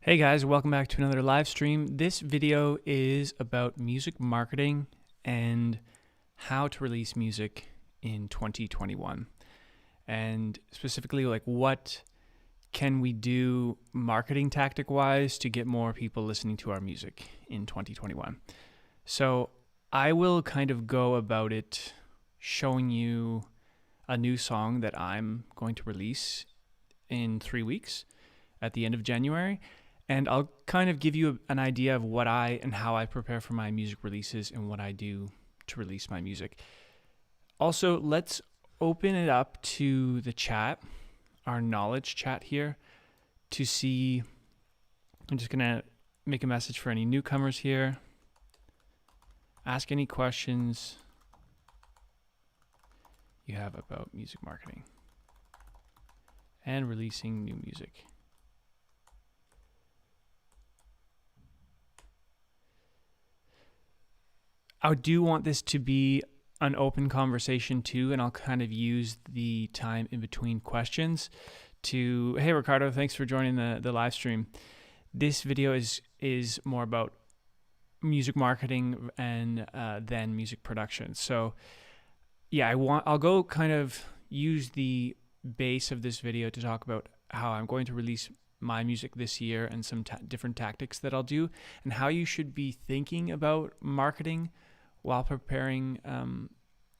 Hey guys, welcome back to another live stream. This video is about music marketing and how to release music in 2021. And specifically, like, what can we do marketing tactic wise to get more people listening to our music in 2021? So I will kind of go about it showing you a new song that I'm going to release in 3 weeks at the end of January. And I'll kind of give you an idea of what and how I prepare for my music releases and what I do to release my music. Also, let's open it up to the chat, our knowledge chat here, to see. I'm just going to make a message for any newcomers here. Ask any questions you have about music marketing and releasing new music. I do want this to be an open conversation too, and I'll kind of use the time in between questions to, hey Ricardo, thanks for joining the live stream. This video is more about music marketing and then music production. So yeah, I'll go kind of use the base of this video to talk about how I'm going to release my music this year and some different tactics that I'll do and how you should be thinking about marketing while preparing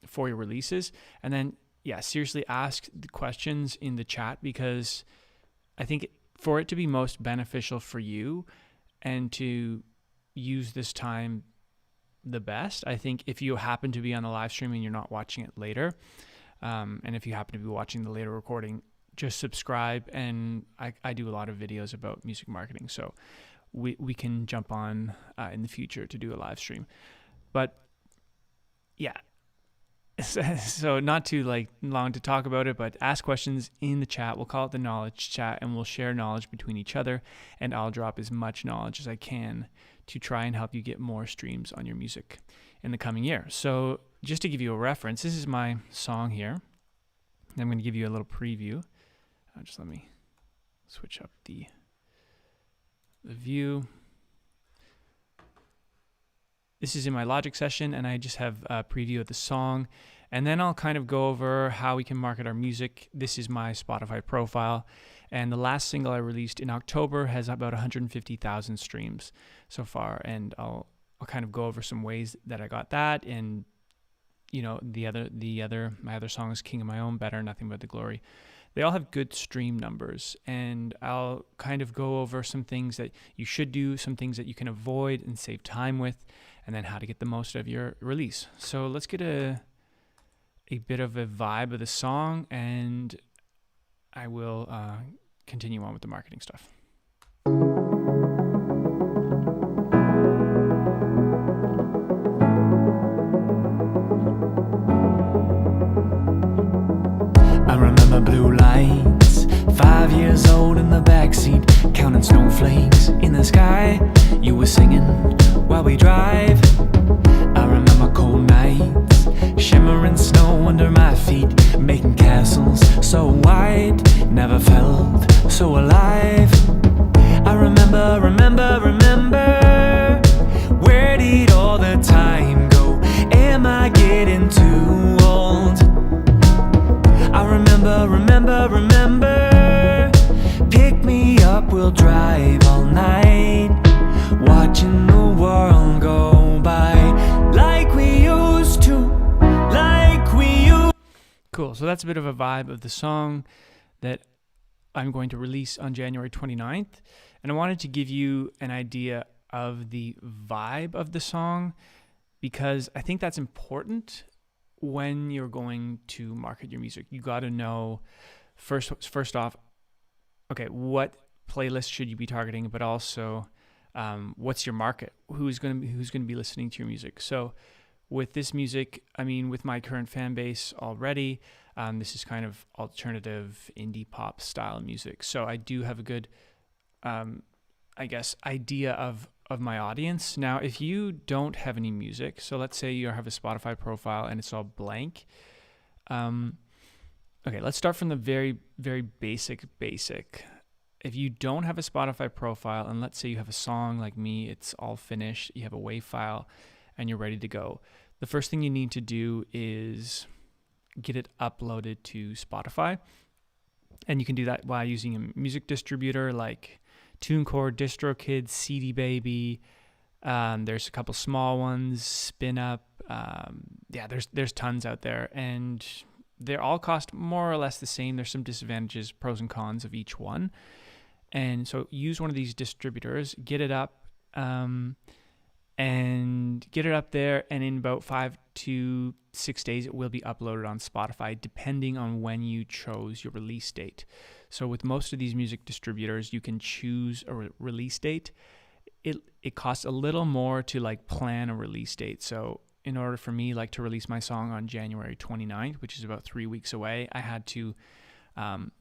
for your releases. And then, yeah, seriously ask the questions in the chat, because I think for it to be most beneficial for you and to use this time the best, I think if you happen to be on the live stream and you're not watching it later, and if you happen to be watching the later recording, just subscribe. And I do a lot of videos about music marketing, so we can jump on in the future to do a live stream. But yeah, so not too long to talk about it, but ask questions in the chat. We'll call it the knowledge chat, and we'll share knowledge between each other, and I'll drop as much knowledge as I can to try and help you get more streams on your music in the coming year. So just to give you a reference, this is my song here. I'm going to give you a little preview. Just let me switch up the view. This is in my Logic session, and I just have a preview of the song. And then I'll kind of go over how we can market our music. This is my Spotify profile. And the last single I released in October has about 150,000 streams so far. And I'll kind of go over some ways that I got that. And, you know, my other song is King of My Own, Better, Nothing But the Glory. They all have good stream numbers, and I'll kind of go over some things that you should do, some things that you can avoid and save time with, and then how to get the most of your release. So let's get a bit of a vibe of the song, and I will continue on with the marketing stuff. I remember blue lights, 5 years old in the backseat, counting snowflakes in the sky. You were singing while we drive. I remember cold nights, shimmering snow under my feet, making castles so wide, never felt so alive. I remember, where did all the time go? Am I getting too old? I remember, pick me up, we'll drive all night, watching the world go by, like we used to. Cool, so that's a bit of a vibe of the song that I'm going to release on January 29th. And I wanted to give you an idea of the vibe of the song, because I think that's important when you're going to market your music. You got to know first off, okay, what playlist should you be targeting, but also what's your market? Who's going to be listening to your music? So with this music, I mean, with my current fan base already, this is kind of alternative indie pop style music. So I do have a good, I guess, idea of my audience. Now, if you don't have any music, so let's say you have a Spotify profile and it's all blank. Okay, let's start from the very, very basic. if you don't have a Spotify profile, and let's say you have a song like me, it's all finished, you have a WAV file, and you're ready to go, the first thing you need to do is get it uploaded to Spotify. And you can do that while using a music distributor like TuneCore, DistroKid, CD Baby. There's a couple small ones, SpinUp. There's tons out there, and they all cost more or less the same. There's some disadvantages, pros and cons of each one. And so use one of these distributors, get it up, and get it up there. And in about 5 to 6 days, it will be uploaded on Spotify, depending on when you chose your release date. So with most of these music distributors, you can choose a release date. It costs a little more to like plan a release date. So in order for me like to release my song on January 29th, which is about 3 weeks away, I had to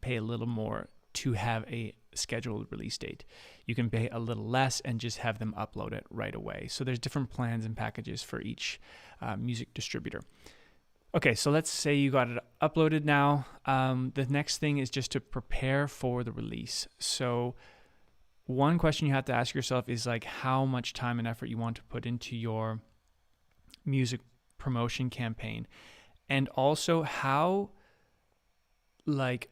pay a little more to have a scheduled release date. You can pay a little less and just have them upload it right away. So there's different plans and packages for each music distributor. Okay, so let's say you got it uploaded now. The next thing is just to prepare for the release. So one question you have to ask yourself is like how much time and effort you want to put into your music promotion campaign, and also how, like,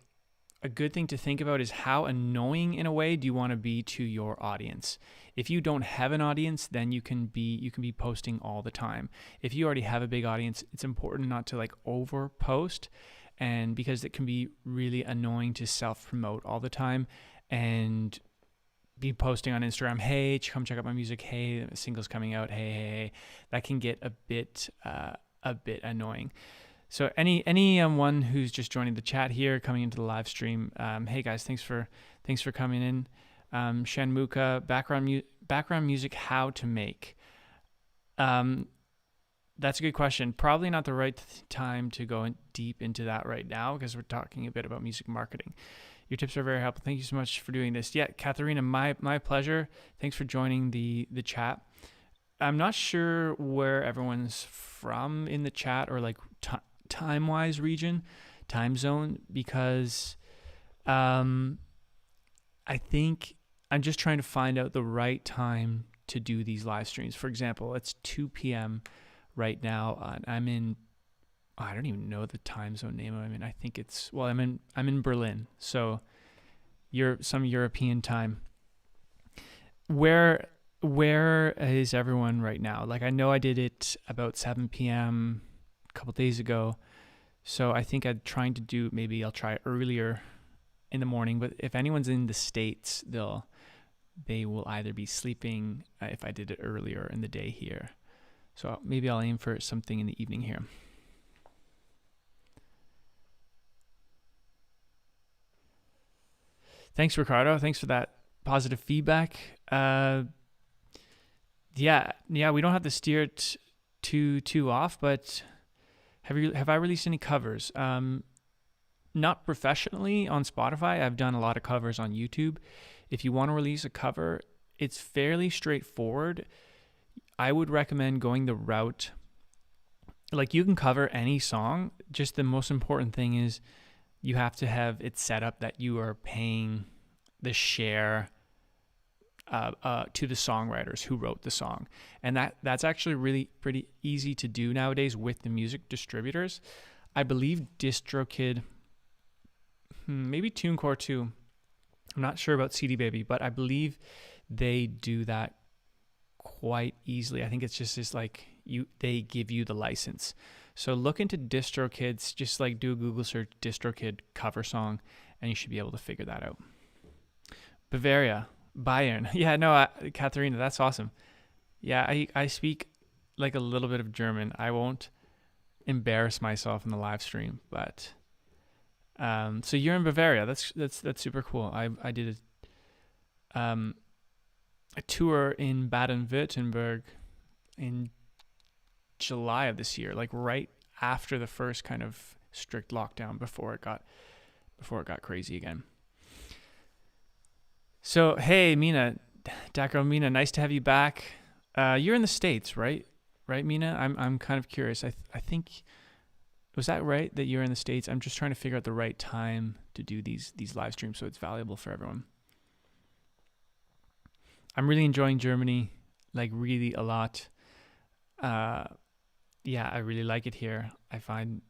a good thing to think about is how annoying in a way do you want to be to your audience. If you don't have an audience, then you can be posting all the time. If you already have a big audience, it's important not to like over post, and because it can be really annoying to self promote all the time and be posting on Instagram, hey, come check out my music, hey, the single's coming out, hey. That can get a bit annoying. So anyone who's just joining the chat here, coming into the live stream, hey guys, thanks for coming in. Shanmuka, background music, how to make. That's a good question. Probably not the right time to go deep into that right now because we're talking a bit about music marketing. Your tips are very helpful. Thank you so much for doing this. Yeah, Katharina, my pleasure. Thanks for joining the chat. I'm not sure where everyone's from in the chat or like time-wise time zone, because I think I'm just trying to find out the right time to do these live streams. For example, it's 2 p.m. right now. I'm in, I don't even know the time zone name I'm in. I think it's, well, I'm in Berlin. So some European time. Where is everyone right now? Like, I know I did it about 7 p.m. a couple days ago. So I think maybe I'll try earlier in the morning. But if anyone's in the States, they will either be sleeping if I did it earlier in the day here. So maybe I'll aim for something in the evening here. Thanks, Ricardo. Thanks for that positive feedback. Yeah, we don't have to steer it too off, but have I released any covers? Not professionally on Spotify. I've done a lot of covers on YouTube. If you want to release a cover, it's fairly straightforward. I would recommend going the route, like, you can cover any song. Just the most important thing is you have to have it set up that you are paying the share to the songwriters who wrote the song. And that's actually really pretty easy to do nowadays with the music distributors. I believe DistroKid, maybe TuneCore too. I'm not sure about CD Baby, but I believe they do that quite easily. I think it's just like they give you the license. So look into DistroKids, just like do a Google search, DistroKid cover song, and you should be able to figure that out. Bavaria, Bayern. Yeah, no, Katharina, that's awesome. Yeah, I speak like a little bit of German. I won't embarrass myself in the live stream, but so you're in Bavaria. That's super cool. I did a tour in Baden-Württemberg in July of this year, like right after the first kind of strict lockdown before it got crazy again. So hey, Mina, Dakar Mina, nice to have you back. You're in the States, right? Right, Mina? I'm kind of curious. I think, was that right that you're in the States? I'm just trying to figure out the right time to do these live streams so it's valuable for everyone. I'm really enjoying Germany, like really a lot. Yeah, I really like it here. I find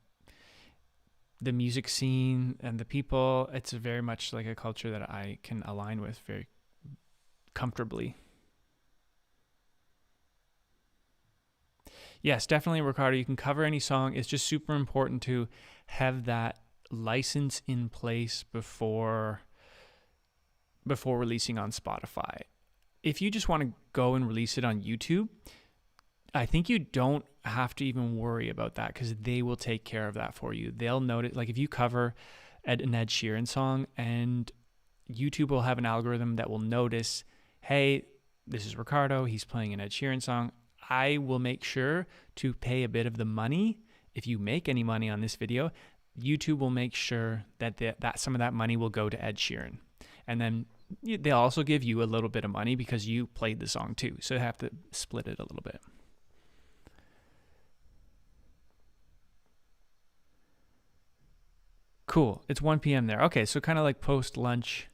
the music scene and the people, it's very much like a culture that I can align with very comfortably. Yes, definitely, Ricardo. You can cover any song. It's just super important to have that license in place before releasing on Spotify. If you just want to go and release it on YouTube, I think you don't have to even worry about that because they will take care of that for you. They'll notice, like if you cover an Ed Sheeran song, and YouTube will have an algorithm that will notice, hey, this is Ricardo, he's playing an Ed Sheeran song. I will make sure to pay a bit of the money. If you make any money on this video, YouTube will make sure that that some of that money will go to Ed Sheeran. And then they'll also give you a little bit of money because you played the song too. So they have to split it a little bit. Cool. It's 1 p.m. there. Okay, so kind of like post lunch,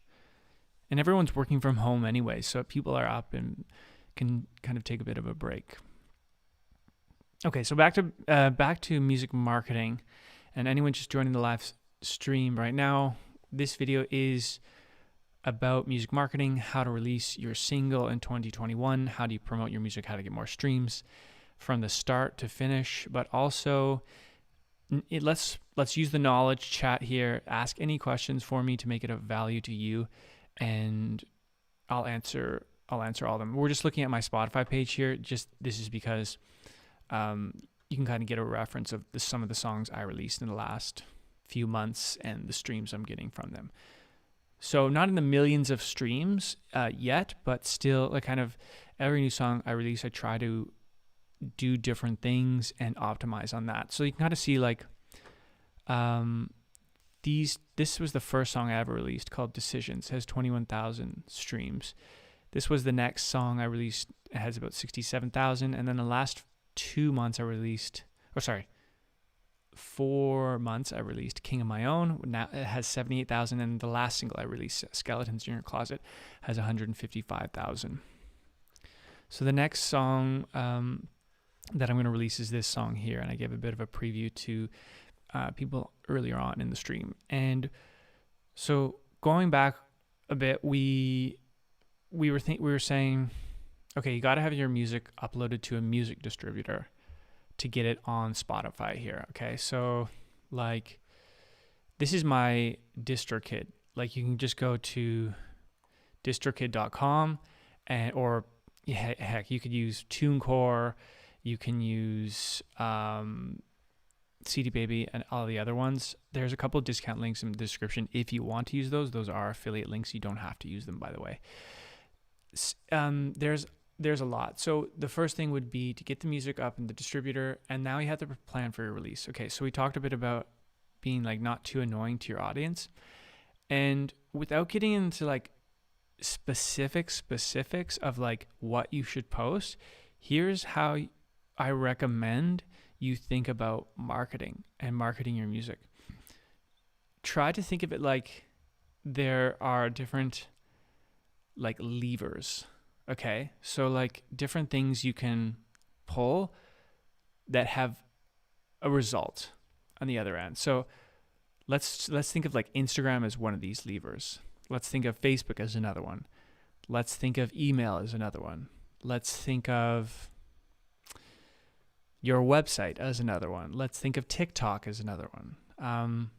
and everyone's working from home anyway, so people are up and can kind of take a bit of a break. Okay, so back to music marketing, and anyone just joining the live stream right now, this video is about music marketing, how to release your single in 2021, how do you promote your music, how to get more streams from the start to finish, but also let's use the knowledge chat here. Ask any questions for me to make it of value to you, and I'll answer all of them. We're just looking at my Spotify page here. Just this is because you can kind of get a reference of some of the songs I released in the last few months and the streams I'm getting from them. So not in the millions of streams yet, but still, like kind of every new song I release, I try to do different things and optimize on that. So you can kind of see like this was the first song I ever released called Decisions. It has 21,000 streams. This was the next song I released. It has about 67,000. And then the last 2 months I released, 4 months I released King of My Own. Now it has 78,000. And the last single I released, Skeletons in Your Closet, has 155,000. So the next song that I'm going to release is this song here. And I gave a bit of a preview to people earlier on in the stream. And so going back a bit, we were saying, okay, you got to have your music uploaded to a music distributor to get it on Spotify here. Okay, so like this is my DistroKid. Like you can just go to distrokid.com or heck, you could use TuneCore, you can use CD Baby and all the other ones. There's a couple of discount links in the description if you want to use those. Those are affiliate links. You don't have to use them, by the way. There's a lot. So the first thing would be to get the music up in the distributor, and now you have to plan for your release. Okay, so we talked a bit about being like not too annoying to your audience, and without getting into like specifics of like what you should post, here's how I recommend you think about marketing your music. Try to think of it like there are different like levers. Okay, so like different things you can pull that have a result on the other end. So let's think of like Instagram as one of these levers. Let's think of Facebook as another one. Let's think of email as another one. Let's think of your website as another one. Let's think of TikTok as another one.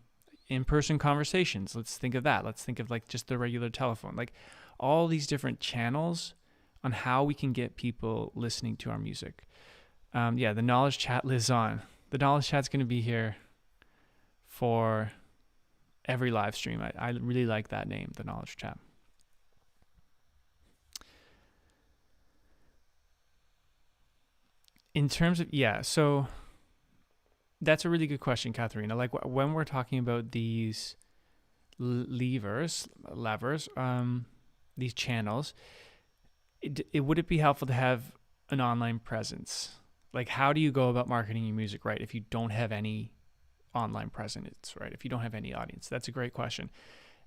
In-person conversations, let's think of that. Let's think of like just the regular telephone. Like all these different channels on how we can get people listening to our music. The knowledge chat lives on. The knowledge chat's going to be here for every live stream. I really like that name, the knowledge chat. In terms of, so that's a really good question, Katharina. Like when we're talking about these levers, these channels, would it be helpful to have an online presence? Like how do you go about marketing your music, right? If you don't have any online presence, right? If you don't have any audience, that's a great question.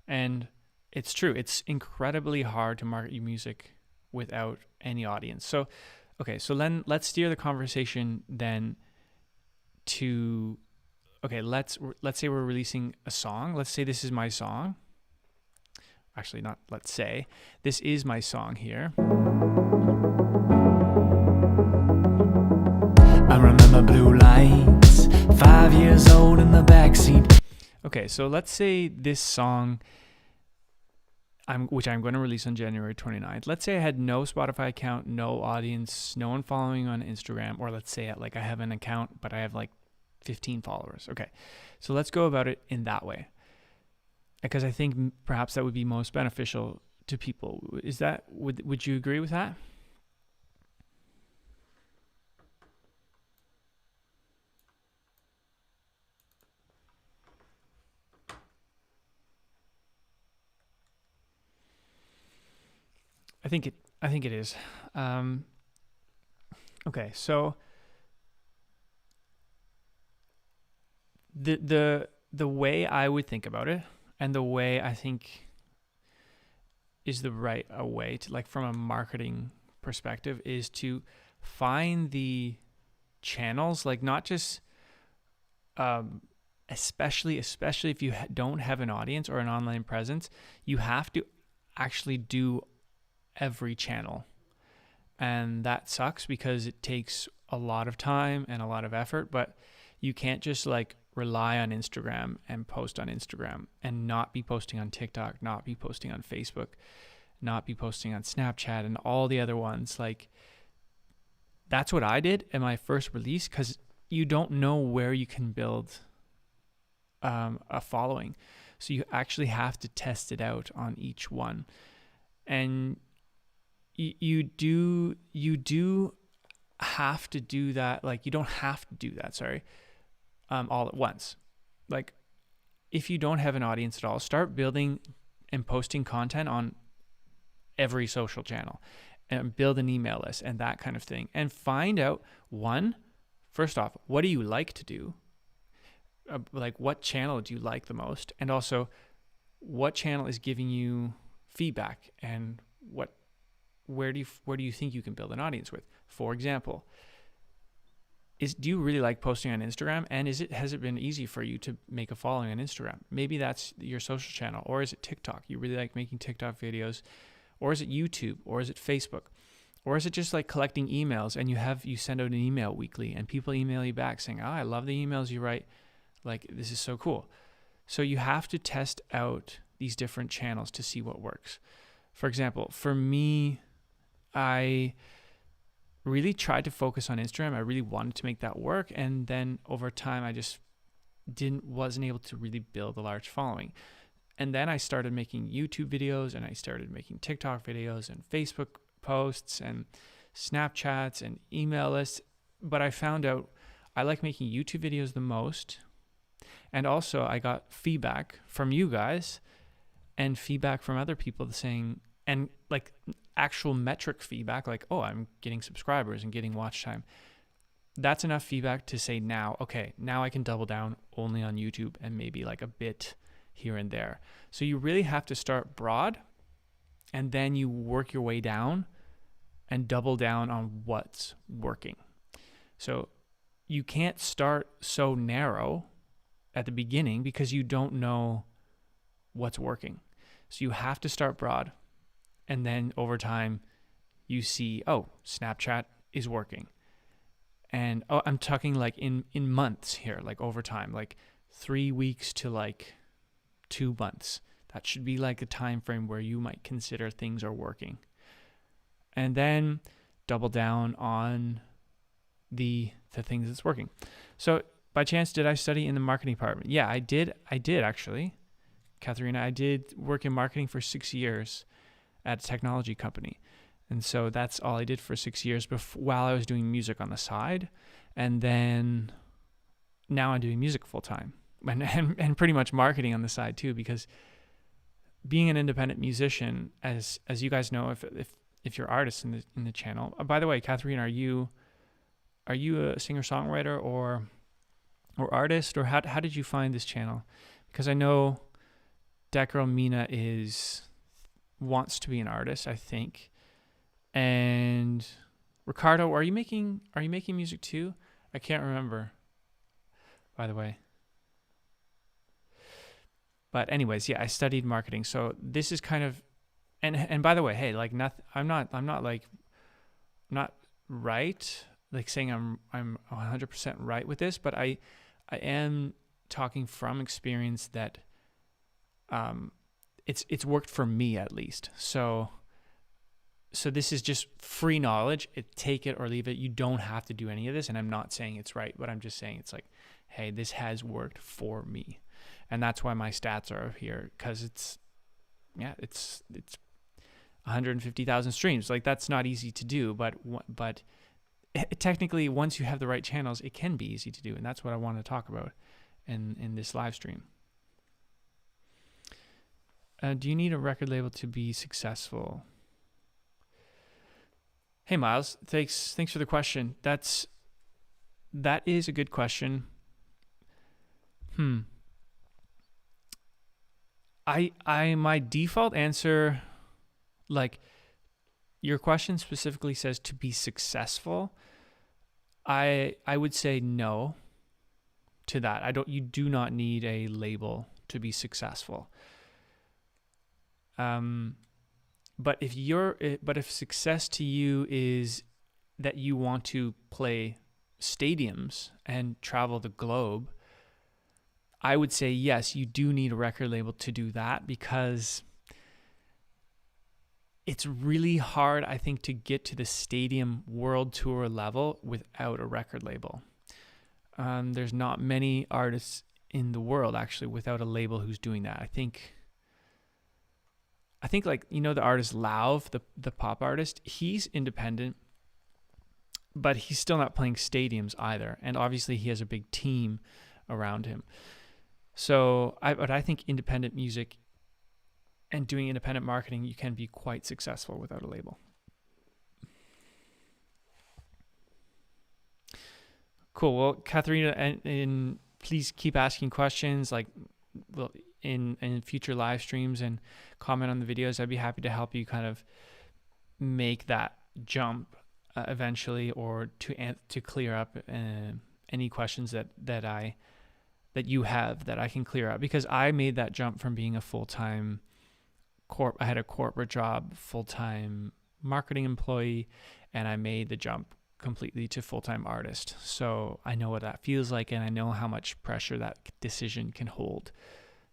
And it's true. It's incredibly hard to market your music without any audience. So, okay, so then let's steer the conversation then to, okay, let's say we're releasing a song. Let's say this is my song. Actually, not let's say. This is my song here. I remember blue lights, 5 years old in the backseat. Okay, so let's say this song, which I'm going to release on January 29th. Let's say I had no Spotify account, no audience, no one following on Instagram, or let's say I have an account, but I have like 15 followers. Okay, so let's go about it in that way, because I think perhaps that would be most beneficial to people. Is that, would you agree with that? I think it is. Okay, so the way I would think about it, and the way I think is the right way to, like, from a marketing perspective, is to find the channels, like not just especially if you don't have an audience or an online presence, you have to actually do every channel. And that sucks because it takes a lot of time and a lot of effort, but you can't just like rely on Instagram and post on Instagram and not be posting on TikTok, not be posting on Facebook, not be posting on Snapchat and all the other ones. Like, that's what I did in my first release, because you don't know where you can build a following. So you actually have to test it out on each one. And you do have to do that. Like, you don't have to do that, all at once. Like, if you don't have an audience at all, start building and posting content on every social channel and build an email list and that kind of thing. And find out, first off, what do you like to do? Like, what channel do you like the most? And also, what channel is giving you feedback, and where do you think you can build an audience with? For example, do you really like posting on Instagram? And has it been easy for you to make a following on Instagram? Maybe that's your social channel. Or is it TikTok? You really like making TikTok videos? Or is it YouTube? Or is it Facebook? Or is it just like collecting emails, and you send out an email weekly and people email you back saying, "Oh, I love the emails you write. Like, this is so cool." So you have to test out these different channels to see what works. For example, for me, I really tried to focus on Instagram. I really wanted to make that work. And then over time, I just wasn't able to really build a large following. And then I started making YouTube videos, and I started making TikTok videos and Facebook posts and Snapchats and email lists. But I found out I like making YouTube videos the most. And also I got feedback from you guys and feedback from other people saying, and like actual metric feedback, like, oh, I'm getting subscribers and getting watch time. That's enough feedback to say, now I can double down only on YouTube and maybe like a bit here and there. So you really have to start broad, and then you work your way down and double down on what's working. So you can't start so narrow at the beginning because you don't know what's working. So you have to start broad, and then over time you see, oh, Snapchat is working. And I'm talking like in months here, like over time, like 3 weeks to like 2 months. That should be like a time frame where you might consider things are working. And then double down on the things that's working. So by chance, did I study in the marketing department? Yeah, I did actually. Katharina, I did work in marketing for 6 years at a technology company. And so that's all I did for 6 years while I was doing music on the side. And then now I'm doing music full time and pretty much marketing on the side too, because being an independent musician, as you guys know, if you're artists in the channel. By the way, Katharina, are you a singer-songwriter or artist, or how did you find this channel? Because I know that girl Mina wants to be an artist, I think. And Ricardo, are you making music too? I can't remember, by the way. But anyways, yeah, I studied marketing. So this is kind of, and by the way, hey, like I'm not right, like saying I'm 100% right with this, but I am talking from experience that it's worked for me at least. So this is just free knowledge. Take it or leave it. You don't have to do any of this, and I'm not saying it's right, but I'm just saying it's like, hey, this has worked for me. And that's why my stats are here, because it's 150,000 streams. Like, that's not easy to do, but technically, once you have the right channels, it can be easy to do, and that's what I want to talk about in this live stream. Do you need a record label to be successful? Hey, Miles, thanks for the question. That is a good question. My default answer, like, your question specifically says to be successful. I would say no to that. You do not need a label to be successful. But if success to you is that you want to play stadiums and travel the globe, I would say yes, you do need a record label to do that, because it's really hard, I think, to get to the stadium world tour level without a record label. There's not many artists in the world actually without a label who's doing that. I think like, you know, the artist Lauv, the pop artist, he's independent, but he's still not playing stadiums either. And obviously he has a big team around him. So I think independent music and doing independent marketing, you can be quite successful without a label. Cool. Well, Katharina, and please keep asking questions, like, well, in future live streams, and comment on the videos. I'd be happy to help you kind of make that jump eventually, or to clear up any questions that you have that I can clear up, because I made that jump from being a full-time I had a corporate job, full-time marketing employee, and I made the jump completely to full-time artist. So I know what that feels like, and I know how much pressure that decision can hold.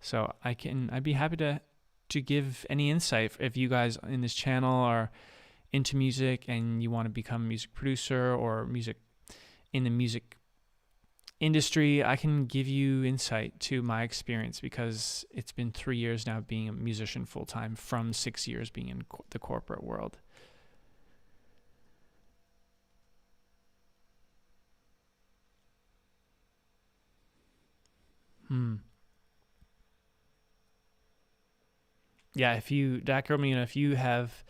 So I'd be happy to give any insight if you guys in this channel are into music and you want to become a music producer or music in the music industry. I can give you insight to my experience, because it's been 3 years now being a musician full-time from 6 years being in the corporate world. Yeah, if you have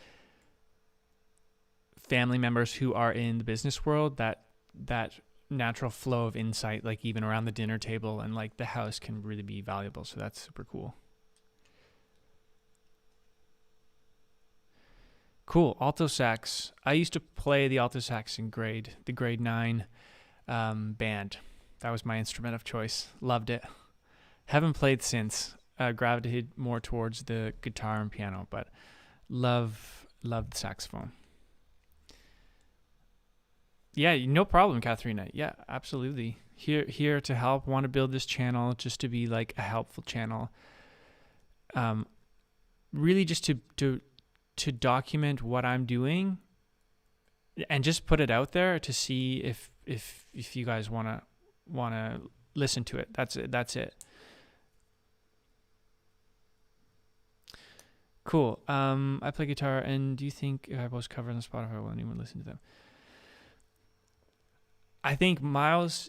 family members who are in the business world, that natural flow of insight, like even around the dinner table and like the house, can really be valuable. So that's super cool. Cool. Alto sax. I used to play the alto sax in grade 9 band. That was my instrument of choice. Loved it. Haven't played since. Gravitated more towards the guitar and piano, but loved saxophone. Yeah, no problem, Katharina. Yeah, absolutely. Here to help. Want to build this channel just to be like a helpful channel. Really just to document what I'm doing and just put it out there to see if you guys want to listen to it. That's it. Cool. I play guitar, and do you think if I post covers on Spotify, will anyone listen to them? I think, Miles,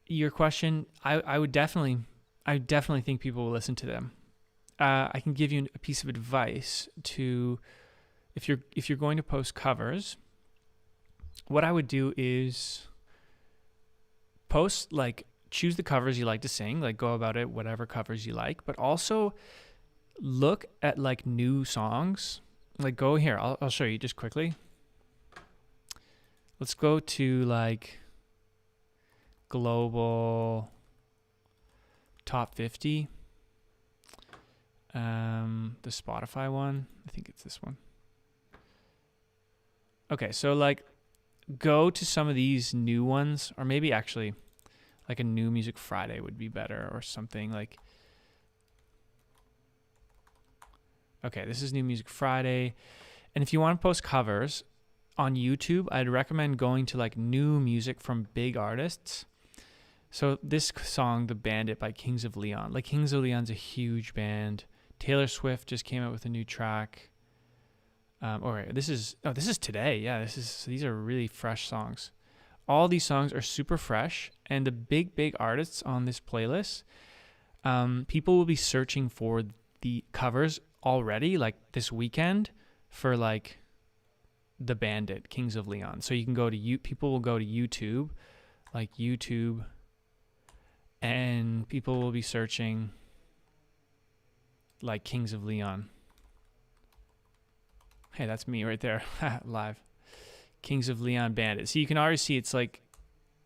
your question, I definitely think people will listen to them. I can give you a piece of advice to, if you're going to post covers, what I would do is post, like, choose the covers you like to sing, like go about it, whatever covers you like, but also look at like new songs. Like, go here, I'll show you just quickly. Let's go to like global top 50. The Spotify one. I think it's this one. Okay, so like go to some of these new ones, or maybe actually like a New Music Friday would be better, or something like. Okay, this is New Music Friday. And if you want to post covers on YouTube, I'd recommend going to like new music from big artists. So this song, The Bandit by Kings of Leon. Like Kings of Leon's a huge band. Taylor Swift just came out with a new track. This is today. Yeah, these are really fresh songs. All these songs are super fresh, and the big artists on this playlist, people will be searching for the covers already, like this weekend, for like The Bandit, Kings of Leon. So you can go to people will go to YouTube, like YouTube, and people will be searching like Kings of Leon. Hey, that's me right there, live. Kings of Leon Bandit. So you can already see it's like,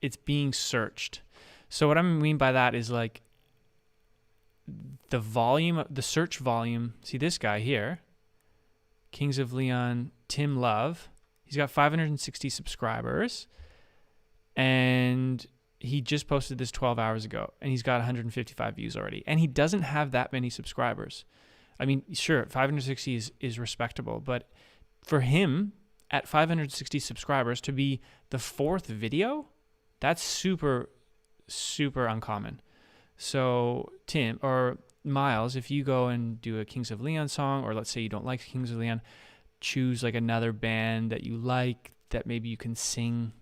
it's being searched. So what I mean by that is like the volume, the search volume. See this guy here, Kings of Leon, Tim Love. He's got 560 subscribers, and he just posted this 12 hours ago, and he's got 155 views already. And he doesn't have that many subscribers. I mean, sure, 560 is respectable, but for him, at 560 subscribers, to be the fourth video, that's super, super uncommon. So Tim or Miles, if you go and do a Kings of Leon song, or let's say you don't like Kings of Leon, choose like another band that you like that maybe you can sing,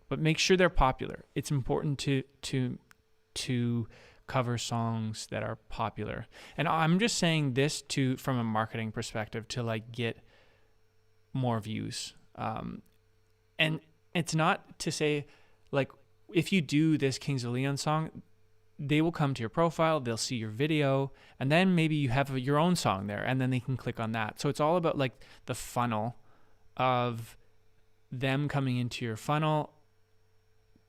but make sure they're popular. It's important to cover songs that are popular. And I'm just saying this from a marketing perspective to like get more views. And it's not to say like, if you do this Kings of Leon song, they will come to your profile, they'll see your video, and then maybe you have your own song there, and then they can click on that. So it's all about like the funnel of them coming into your funnel,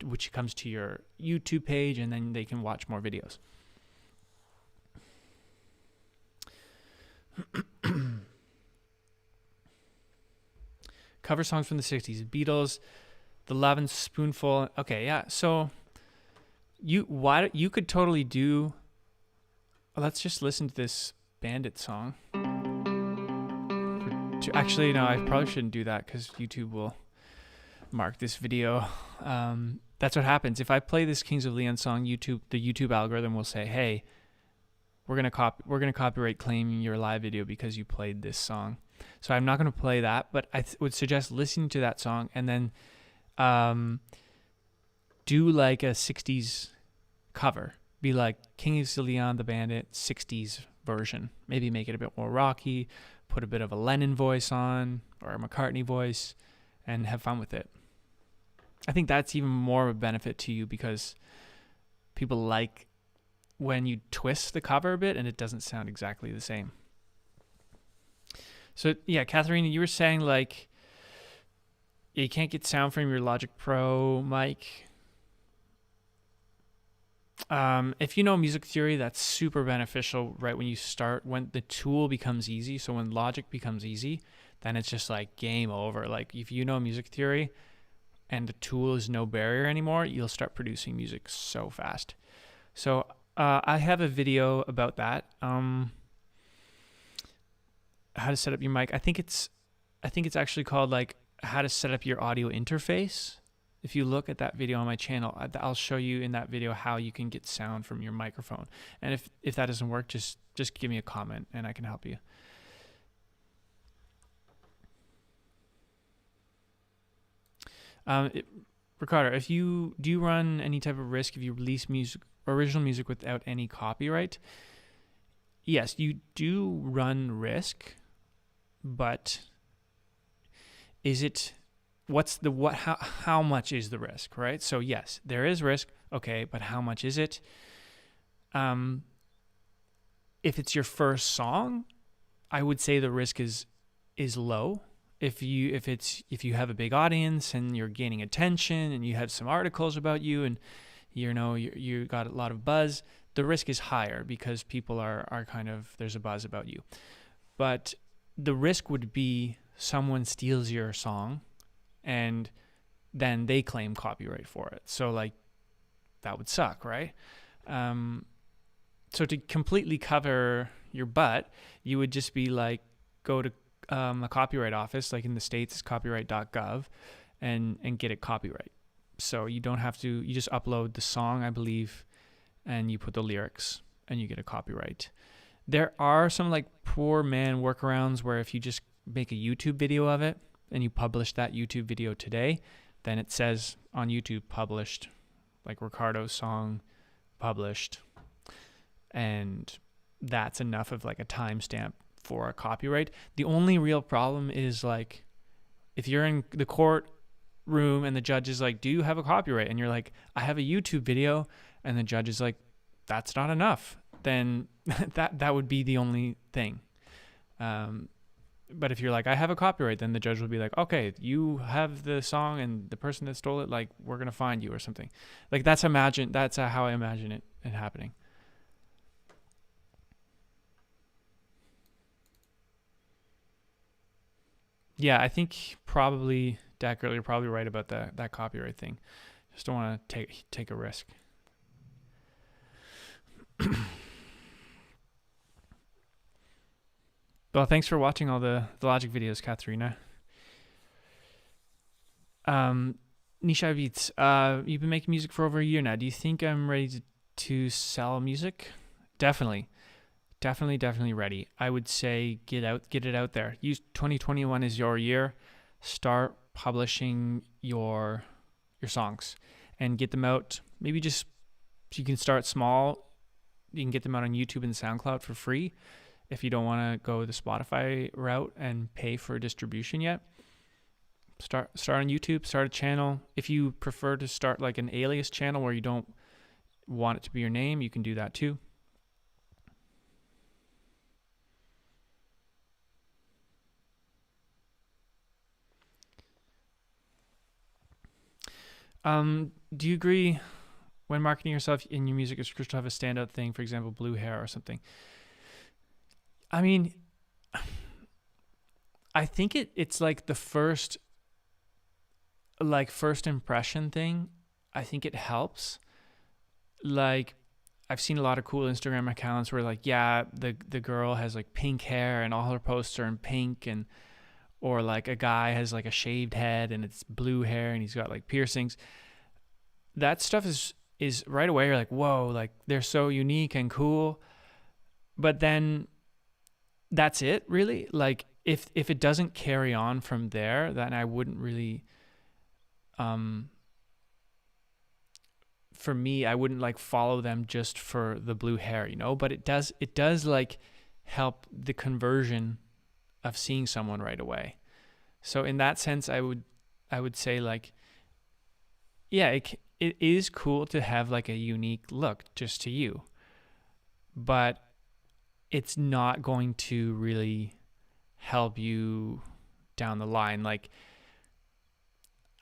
which comes to your YouTube page, and then they can watch more videos. Cover songs from the 60s, Beatles, The Lovin' Spoonful. Okay, yeah. So you could totally do. Let's just listen to this Bandit song. Actually, no, I probably shouldn't do that because YouTube will mark this video. That's what happens if I play this Kings of Leon song. The YouTube algorithm will say, "Hey, we're gonna copyright claim your live video because you played this song." So I'm not going to play that, but I would suggest listening to that song and then do like a 60s cover. Be like Kings of Leon, The Bandit, 60s version. Maybe make it a bit more rocky, put a bit of a Lennon voice on or a McCartney voice, and have fun with it. I think that's even more of a benefit to you because people like when you twist the cover a bit and it doesn't sound exactly the same. So yeah, Katharina, you were saying like you can't get sound from your Logic Pro mic. If you know music theory, that's super beneficial right when you start, when the tool becomes easy. So when Logic becomes easy, then it's just like game over. Like if you know music theory and the tool is no barrier anymore, you'll start producing music so fast. So I have a video about that. How to set up your mic. I think it's actually called like how to set up your audio interface. If you look at that video on my channel, I'll show you in that video how you can get sound from your microphone. And if that doesn't work, just give me a comment and I can help you. Ricardo, do you run any type of risk if you release original music without any copyright? Yes, you do run risk, but how much is the risk, right? So yes, there is risk, okay, but how much is it? If it's your first song, I would say the risk is low. if you have a big audience and you're gaining attention and you have some articles about you and you got a lot of buzz, the risk is higher because people are kind of, there's a buzz about you. But the risk would be someone steals your song and then they claim copyright for it. So like that would suck, right? So to completely cover your butt, you would just be like, go to a copyright office, like in the States, it's copyright.gov, and get it copyright. So you don't have to, you just upload the song, I believe, and you put the lyrics and you get a copyright. There are some like poor man workarounds where if you just make a YouTube video of it and you publish that YouTube video today, then it says on YouTube published, like Ricardo's song published, and that's enough of like a timestamp for a copyright. The only real problem is like if you're in the courtroom and the judge is like, do you have a copyright? And you're like, I have a YouTube video, and the judge is like, that's not enough. Then that would be the only thing. But if you're like, I have a copyright, then the judge will be like, okay, you have the song and the person that stole it, like, we're going to find you or something. Like that's how I imagine it happening. Yeah, I think probably Dak Girl, you're probably right about that copyright thing. Just don't want to take a risk. Well, thanks for watching all the Logic videos, Katharina. Nishai Beats, you've been making music for over a year now. Do you think I'm ready to sell music? Definitely ready. I would say get it out there. Use 2021 as your year. Start publishing your songs and get them out. Maybe just, you can start small. You can get them out on YouTube and SoundCloud for free if you don't want to go the Spotify route and pay for distribution yet. Start on YouTube, start a channel. If you prefer to start like an alias channel where you don't want it to be your name, you can do that too. Do you agree when marketing yourself in your music, it's crucial to have a standout thing, for example, blue hair or something? I mean, I think it's like the first impression thing. I think it helps. Like, I've seen a lot of cool Instagram accounts where like, yeah, the girl has like pink hair and all her posts are in pink, and or like a guy has like a shaved head and it's blue hair and he's got like piercings. That stuff is right away you're like, whoa, like they're so unique and cool. But then that's it, really. Like if it doesn't carry on from there, then I wouldn't really, for me, I wouldn't like follow them just for the blue hair, but it does like help the conversion of seeing someone right away. So in that sense, I would say like, yeah, it is cool to have like a unique look just to you, but it's not going to really help you down the line. Like,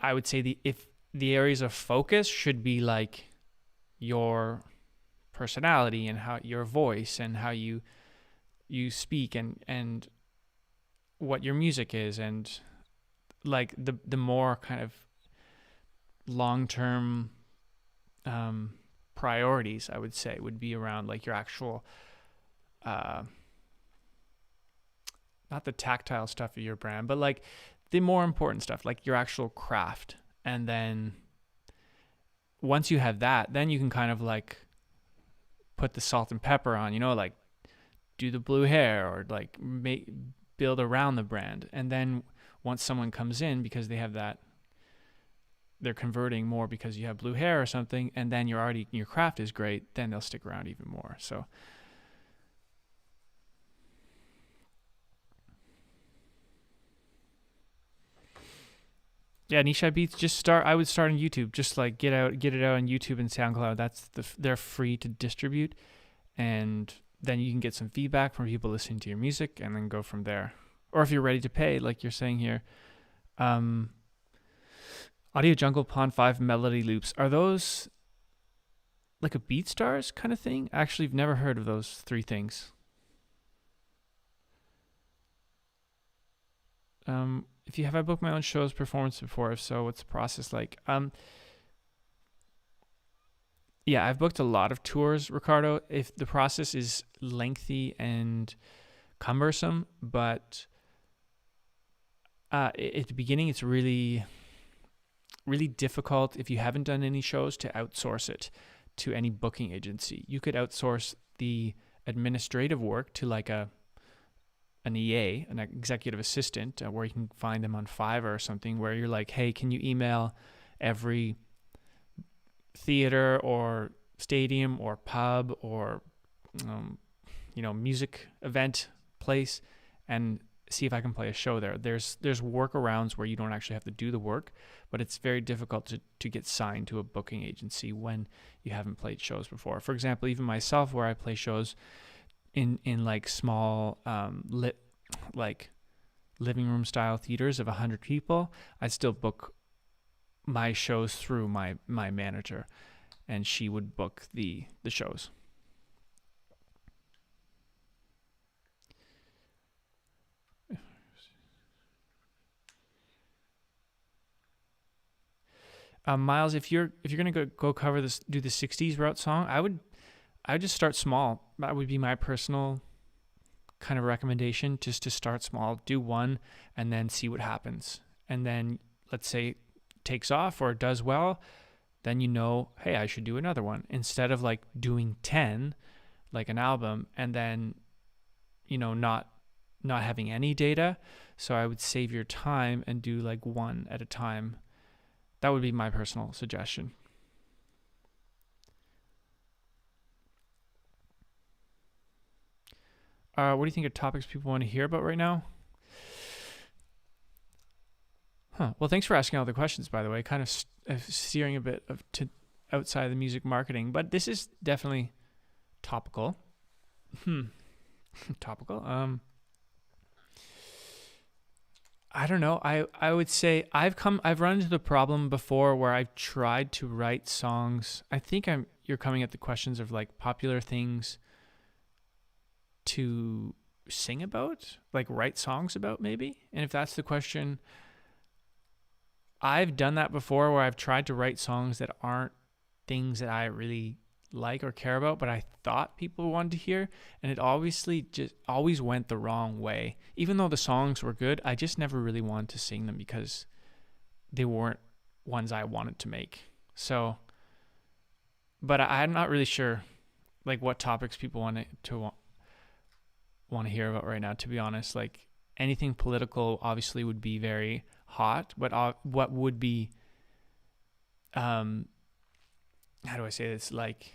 I would say the areas of focus should be like your personality and how your voice and how you speak and what your music is, and like the more kind of long-term priorities, I would say, would be around like your actual not the tactile stuff of your brand, but like the more important stuff, like your actual craft. And then once you have that, then you can kind of like put the salt and pepper on, like do the blue hair or like build around the brand. And then once someone comes in because they have that, they're converting more because you have blue hair or something, and then your craft is great, then they'll stick around even more. So yeah, Nishai Beats, I would start on YouTube. Just like get it out on YouTube and SoundCloud. They're free to distribute, and then you can get some feedback from people listening to your music and then go from there. or if you're ready to pay, like you're saying here. Um, Audio Jungle, Pond 5, Melody Loops. Are those like a BeatStars kind of thing? Actually, I've never heard of those three things. If you have, I booked my own shows performance before. If so, what's the process like? Yeah, I've booked a lot of tours, Ricardo. If the process is lengthy and cumbersome, but at the beginning, it's really, really difficult if you haven't done any shows to outsource it to any booking agency. You could outsource the administrative work to like an EA, an executive assistant, where you can find them on Fiverr or something, where you're like, hey, can you email every theater or stadium or pub or music event place and see if I can play a show there. There's workarounds where you don't actually have to do the work, but it's very difficult to get signed to a booking agency when you haven't played shows before. For example, even myself, where I play shows in like small like living room style theaters of 100 people, I still book my shows through my manager, and she would book the shows. Miles, if you're gonna go cover this, do the 60s route song, I would just start small. That would be my personal kind of recommendation, just to start small, do one, and then see what happens. And then let's say it takes off or does well, then hey, I should do another one, instead of like doing 10 like an album and then not having any data. So I would save your time and do like one at a time. That would be my personal suggestion. What do you think of topics people want to hear about right now? Well, thanks for asking all the questions, by the way. Kind of steering a bit to outside of the music marketing, but this is definitely topical. Topical. I don't know. I would say I've run into the problem before where I've tried to write songs. I think you're coming at the questions of like popular things to sing about, like write songs about maybe. And if that's the question, I've done that before, where I've tried to write songs that aren't things that I really like or care about, but I thought people wanted to hear, and it obviously just always went the wrong way. Even though the songs were good, I just never really wanted to sing them because they weren't ones I wanted to make. So, but I'm not really sure like what topics people want to hear about right now, to be honest. Like anything political obviously would be very hot, but what would be how do I say this, like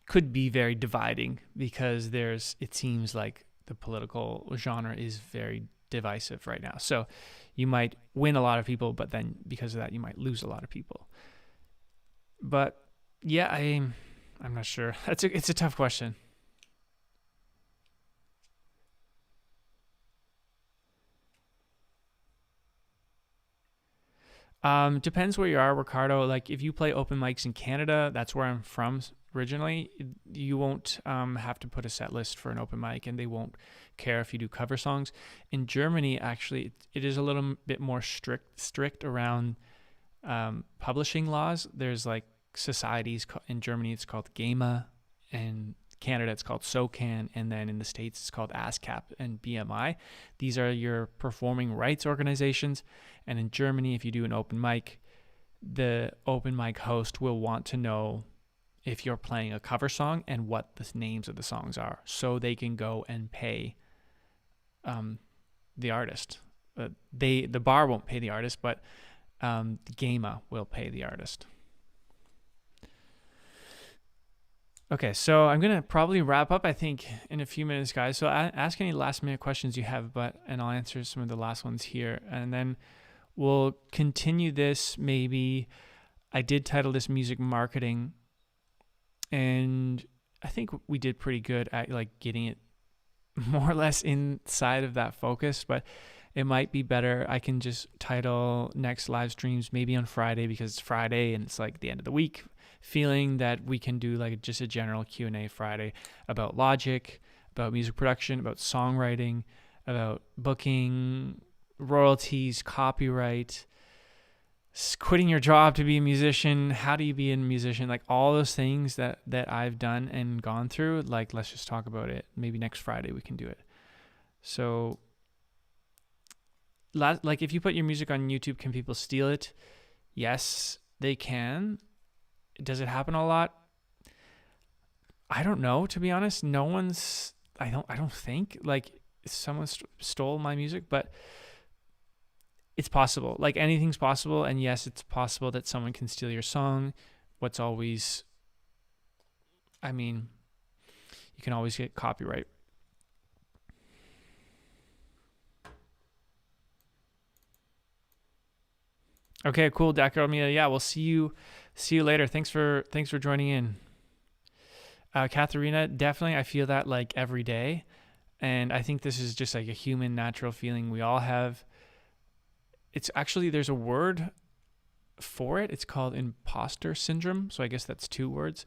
could be very dividing, because it seems like the political genre is very divisive right now. So you might win a lot of people, but then because of that you might lose a lot of people. But yeah, I'm not sure. It's a tough question. Depends where you are, Ricardo. Like if you play open mics in Canada, that's where I'm from originally, you won't have to put a set list for an open mic, and they won't care if you do cover songs. In Germany, actually, it is a little bit more strict around publishing laws. There's like societies in Germany, it's called GEMA, and Canada it's called SOCAN, and then in the States it's called ASCAP and BMI. These are your performing rights organizations. And in Germany, if you do an open mic, the open mic host will want to know if you're playing a cover song and what the names of the songs are, so they can go and pay the artist. The bar won't pay the artist, but the GEMA will pay the artist. Okay, so I'm going to probably wrap up, I think, in a few minutes, guys. So ask any last-minute questions you have, and I'll answer some of the last ones here. And then we'll continue this maybe. I did title this Music Marketing, and I think we did pretty good at like getting it more or less inside of that focus, but it might be better. I can just title next live streams maybe on Friday, because it's Friday and it's like the end of the week feeling, that we can do like just a general Q&A Friday about Logic, about music production, about songwriting, about booking, royalties, copyright, quitting your job to be a musician. How do you be a musician? Like all those things that I've done and gone through, like let's just talk about it. Maybe next Friday we can do it. So like if you put your music on YouTube, can people steal it? Yes, they can. Does it happen a lot? I don't know, to be honest. I don't think like someone stole my music, but it's possible. Like anything's possible. And yes, it's possible that someone can steal your song. You can always get copyright. Okay, cool, Dakar Mia. Yeah, we'll see you later. Thanks for joining in. Katharina, definitely I feel that like every day. And I think this is just like a human natural feeling we all have. It's actually, there's a word for it. It's called Imposter Syndrome. So I guess that's 2 words,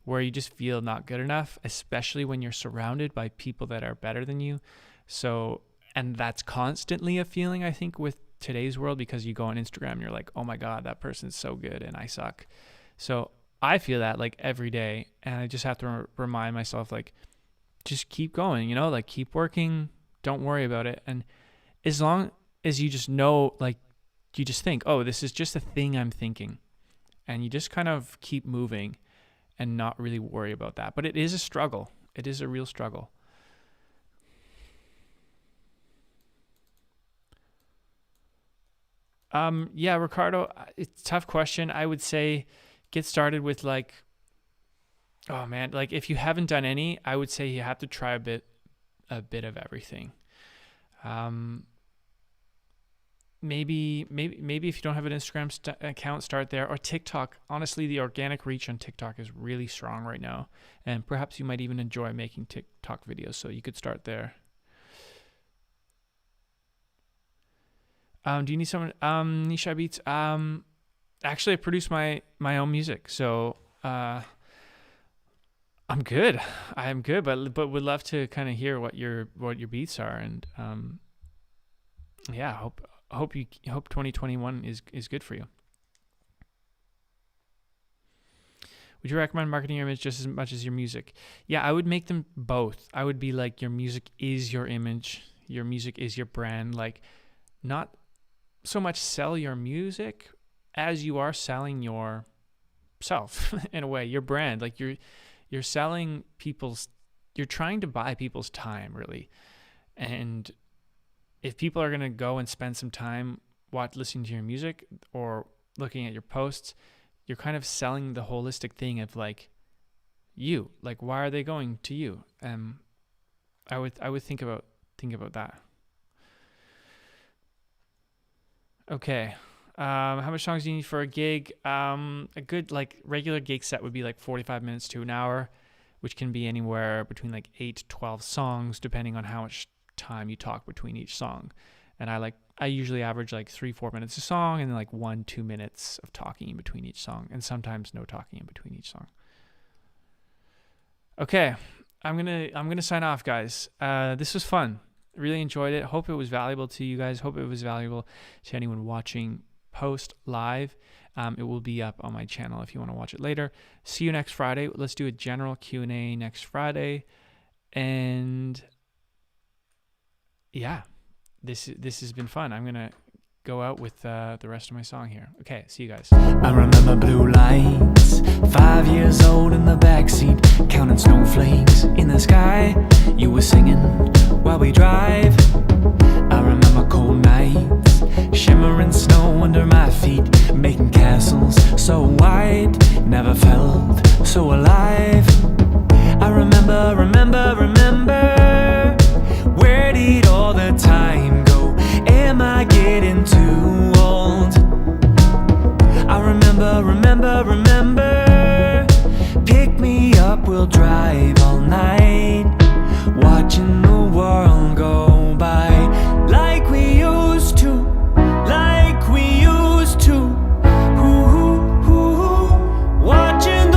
where you just feel not good enough, especially when you're surrounded by people that are better than you. So, and that's constantly a feeling, I think, with today's world, because you go on Instagram and you're like, oh my God, that person's so good and I suck. So I feel that like every day, and I just have to remind myself, like, just keep going, like keep working, don't worry about it. And as long as you just know, like you just think, oh, this is just a thing I'm thinking, and you just kind of keep moving and not really worry about that. But it is a struggle. It is a real struggle. Yeah, Ricardo, it's a tough question. I would say get started with like, oh man, like if you haven't done any, I would say you have to try a bit of everything. Maybe if you don't have an Instagram account, start there, or TikTok. Honestly, the organic reach on TikTok is really strong right now, and perhaps you might even enjoy making TikTok videos, so you could start there. Do you need someone? Nisha Beats. Actually, I produce my own music, so I'm good. I am good, but would love to kind of hear what your beats are, and yeah, hope 2021 is good for you. Would you recommend marketing your image just as much as your music? Yeah, I would make them both. I would be like, your music is your image, your music is your brand. Like, not so much sell your music as you are selling yourself in a way, your brand. Like you're selling you're trying to buy people's time, really. And if people are going to go and spend some time listening to your music or looking at your posts, you're kind of selling the holistic thing of like you. Like, why are they going to you? I would think about that. Okay. How much songs do you need for a gig? A good like regular gig set would be like 45 minutes to an hour, which can be anywhere between like 8 to 12 songs, depending on how much time you talk between each song. And I usually average like 3-4 minutes a song, and then like 1-2 minutes of talking in between each song, and sometimes no talking in between each song. Okay, I'm gonna sign off, guys. This was fun. Really enjoyed it. Hope it was valuable to you guys. Hope it was valuable to anyone watching post live. It will be up on my channel if you want to watch it later. See you next Friday. Let's do a general Q&A next Friday. And yeah, this has been fun. I'm gonna go out with the rest of my song here. Okay, see you guys. I remember blue lights, 5 years old in the backseat, counting snowflakes in the sky. You were singing while we drive. I remember cold nights, shimmering snow under my feet, making castles so wide, never felt so alive. I remember, where did all the